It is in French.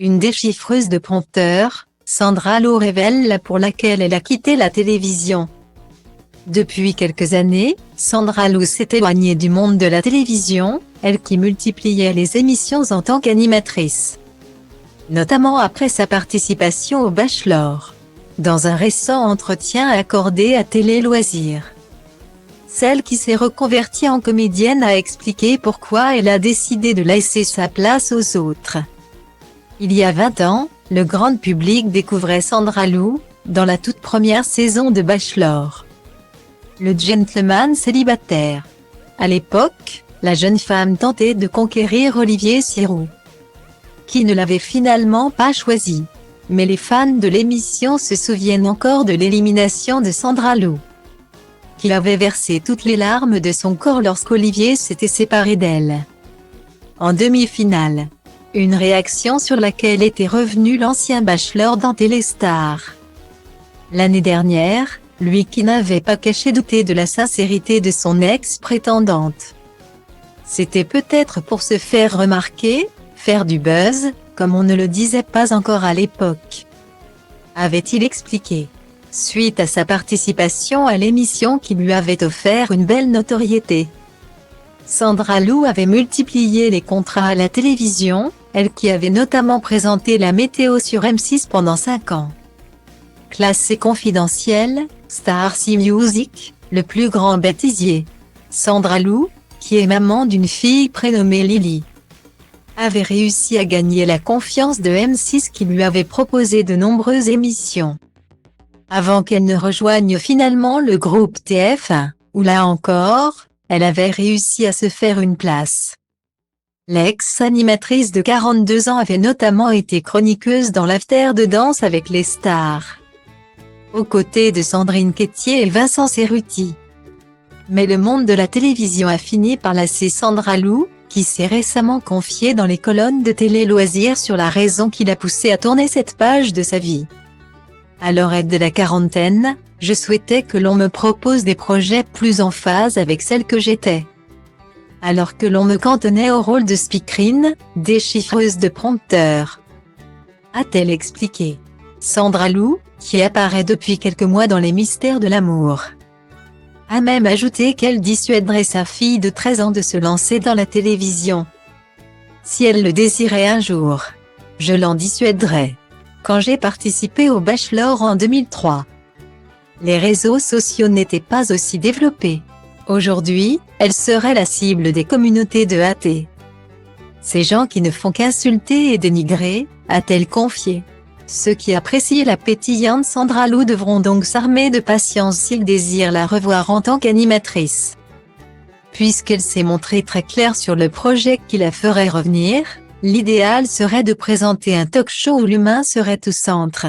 Une déchiffreuse de prompteurs, Sandra Lou révèle la pour laquelle elle a quitté la télévision. Depuis quelques années, Sandra Lou s'est éloignée du monde de la télévision, elle qui multipliait les émissions en tant qu'animatrice. Notamment après sa participation au Bachelor. Dans un récent entretien accordé à Télé Loisirs. Celle qui s'est reconvertie en comédienne a expliqué pourquoi elle a décidé de laisser sa place aux autres. Il y a 20 ans, le grand public découvrait Sandra Lou, dans la toute première saison de Bachelor. Le gentleman célibataire. À l'époque, la jeune femme tentait de conquérir Olivier Sirou, qui ne l'avait finalement pas choisi. Mais les fans de l'émission se souviennent encore de l'élimination de Sandra Lou, qui avait versé toutes les larmes de son corps lorsqu'Olivier s'était séparé d'elle. En demi-finale. Une réaction sur laquelle était revenu l'ancien bachelor dans Téléstar. L'année dernière, lui qui n'avait pas caché douter de la sincérité de son ex-prétendante. C'était peut-être pour se faire remarquer, faire du buzz, comme on ne le disait pas encore à l'époque. Avait-il expliqué. Suite à sa participation à l'émission qui lui avait offert une belle notoriété. Sandra Lou avait multiplié les contrats à la télévision, elle qui avait notamment présenté la météo sur M6 pendant 5 ans. Classée confidentielle, Star C Music, le plus grand bêtisier. Sandra Lou, qui est maman d'une fille prénommée Lily, avait réussi à gagner la confiance de M6 qui lui avait proposé de nombreuses émissions. Avant qu'elle ne rejoigne finalement le groupe TF1, où là encore, elle avait réussi à se faire une place. L'ex-animatrice de 42 ans avait notamment été chroniqueuse dans l'after de Danse avec les stars, aux côtés de Sandrine Quétier et Vincent Cerruti. Mais le monde de la télévision a fini par lasser Sandra Lou, qui s'est récemment confiée dans les colonnes de Télé Loisirs sur la raison qui l'a poussée à tourner cette page de sa vie. À l'orée de la quarantaine, je souhaitais que l'on me propose des projets plus en phase avec celle que j'étais. Alors que l'on me cantonnait au rôle de speakerine, déchiffreuse de prompteurs. A-t-elle expliqué. Sandra Lou, qui apparaît depuis quelques mois dans Les Mystères de l'amour, a même ajouté qu'elle dissuaderait sa fille de 13 ans de se lancer dans la télévision. Si elle le désirait un jour, je l'en dissuaderais. Quand j'ai participé au Bachelor en 2003, les réseaux sociaux n'étaient pas aussi développés. Aujourd'hui, elle serait la cible des communautés de hâtés. Ces gens qui ne font qu'insulter et dénigrer, a-t-elle confié. Ceux qui apprécient la pétillante Sandra Lou devront donc s'armer de patience s'ils désirent la revoir en tant qu'animatrice. Puisqu'elle s'est montrée très claire sur le projet qui la ferait revenir, l'idéal serait de présenter un talk-show où l'humain serait au centre.